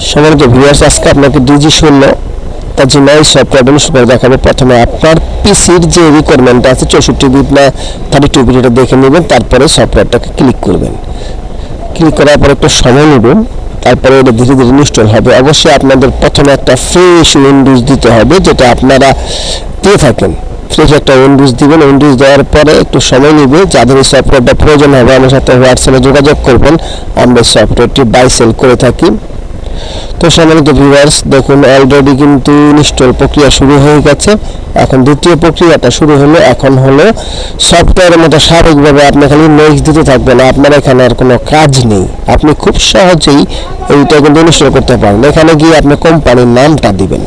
সম্মানিত ভিউয়ার্স, আজকে আপনাকে ডিজি শূন্য তার জন্য এই সফটওয়্যারটা ইনস্টল করে দেখাবো। প্রথমে আপনার পিসির যে রিকোয়ারমেন্ট আছে 64 বিট না 32 বিট এটা দেখে নেবেন, তারপরে সফটওয়্যারটাকে ক্লিক করবেন। ক্লিক করার পর একটু সময় নেবেন, তারপরে এটা ধীরে ধীরে ইনস্টল হবে। অবশ্যই আপনাদের প্রথমে একটা ফ্রেশ উইন্ডোজ দিতে হবে, যেটা আপনারা দিয়ে থাকেন। ফ্রেশ একটা উইন্ডোজ দিবেন। উইন্ডোজ দেওয়ার পরে একটু সময় নেবে। যাদের এই সফটওয়্যারটা প্রয়োজন হবে আমার সাথে হোয়াটসঅ্যাপে যোগাযোগ করবেন। আমরা সফটওয়্যারটি বাই সেল করে থাকি। তো সম্মানিত ভিউয়ার্স, দেখুন অলরেডি কিন্তু ইনস্টল প্রক্রিয়া শুরু হয়ে গেছে। এখন দ্বিতীয় প্রক্রিয়াটা শুরু হলো। এখন হলো সফটওয়্যারের মতো স্বাভাবিকভাবে আপনি খালি নেক্সট দিতে থাকবেন, আপনার এখানে আর কোনো কাজ নেই। আপনি খুব সহজেই এইটা কিন্তু ইনস্টল করতে পারেন। এখানে গিয়ে আপনি কোম্পানির নামটা দিবেন,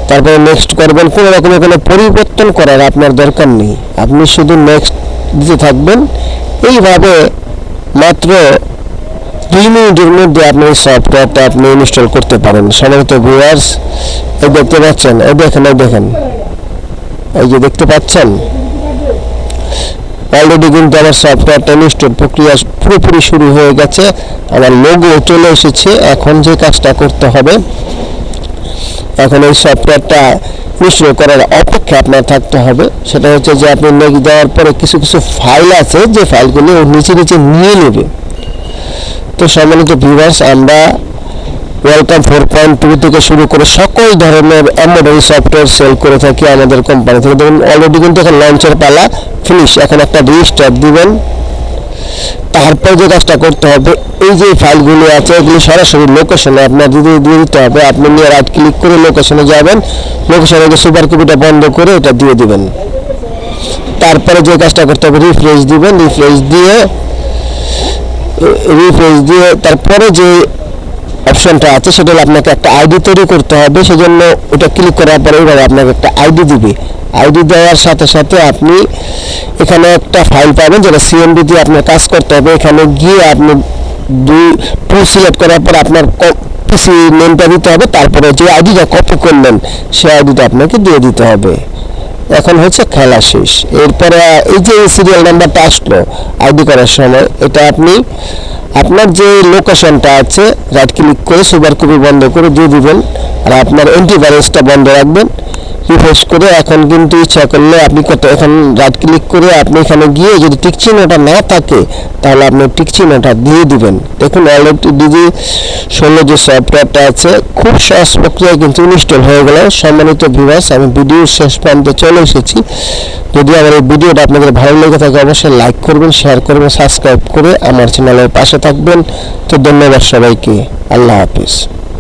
তারপরে নেক্সট করবেন। কোনো রকমের কোনো পরিবর্তন করার আপনার দরকার নেই, আপনি শুধু নেক্সট দিতে থাকবেন। এইভাবে মাত্র 2 মিনিটের মধ্যে আপনি এই সফটওয়্যারটা আপনি ইনস্টল করতে পারেন। সম্মানিত ভিউয়ার্স, এই দেখতে পাচ্ছেন, এই দেখেন, এই যে দেখতে পাচ্ছেন অলরেডি কিন্তু আমার সফটওয়্যারটা ইনস্টল প্রক্রিয়া পুরোপুরি শুরু হয়ে গেছে। আমার লোগো চলে এসেছে। এখন যে কাজটা করতে হবে, এখন এই সফটওয়্যারটা ইনস্টল করার অপেক্ষা আপনার থাকতে হবে। সেটা হচ্ছে যে আপনি নেক্সট দেওয়ার পরে কিছু ফাইল আছে, যে ফাইলগুলো নিচে নিয়ে নেবে। তো সম্মানিত ভিউয়ার্স, আমরা ওয়েলকাম 4.2 থেকে শুরু করে সকল ধরনের এমব্রয়ডারি সফটওয়্যার সেল করে থাকি আমাদের কোম্পানি থেকে। দেখুন অলরেডি কিন্তু এখন লঞ্চের পালা ফিনিশ। এখন একটা রেজিস্টার দিবেন। তারপর যে কাজটা করতে হবে, এই যে ফাইলগুলো আছে এগুলি সরাসরি লোকেশনে আপনার দিয়ে দিতে হবে। আপনি নিয়ে রাইট ক্লিক করে লোকেশনে যাবেন। লোকেশনে গিয়ে সুপার কপিটা বন্ধ করে এটা দিয়ে দিবেন। তারপরে যে কাজটা করতে হবে, রিফ্রেশ দিবেন। রিফ্রেশ দিয়ে তারপরে যে অপশনটা আছে সেটা হলো আপনাকে একটা আইডি তৈরি করতে হবে। সেজন্য ওটা ক্লিক করার পরে এইভাবে আপনাকে একটা আইডি দিবে। আইডি দেওয়ার সাথে সাথে আপনি এখানে একটা ফাইল পাবেন, যেটা সিএমডি দিয়ে আপনার কাজ করতে হবে। এখানে গিয়ে আপনি টুল সিলেক্ট করার পর আপনার পিসি নেমটা দিতে হবে। তারপরে যে আইডিটা কপি করলেন সেই আইডিটা আপনাকে দিয়ে দিতে হবে। এখন হচ্ছে খেলা শেষ। এরপরে এই যে সিরিয়াল নাম্বারটা আসলো আইডি করার সময়, এটা আপনি আপনার যে লোকেশনটা আছে রাইট ক্লিক করে সুপার কপি বন্ধ করে দিয়ে দিবেন। আর আপনার অ্যান্টিভাইরাসটা বন্ধ রাখবেন। রিফ্রেশ করে এখন কিন্তু ইচ্ছা করলে আপনি এখন রাইট ক্লিক করে আপনি এখানে গিয়ে যদি টিক চিহ্নটা না থাকে তাহলে আপনি টিক চিহ্নটা দিয়ে দিবেন। দেখুন অলরেডি ডিজি 16 যে সফটওয়্যারটা আছে খুব সহজ প্রক্রিয়ায় কিন্তু ইনস্টল হয়ে গেল। সম্মানিত ভিউয়ার্স, আমি ভিডিওর শেষ প্রান্তে চলে এসেছি। যদি আমার এই ভিডিওটা আপনাদের ভালো লেগে থাকে অবশ্যই লাইক করবেন, শেয়ার করবেন, সাবস্ক্রাইব করে আমার চ্যানেলের পাশে থাকবেন। তো ধন্যবাদ সবাইকে। আল্লাহ হাফিজ।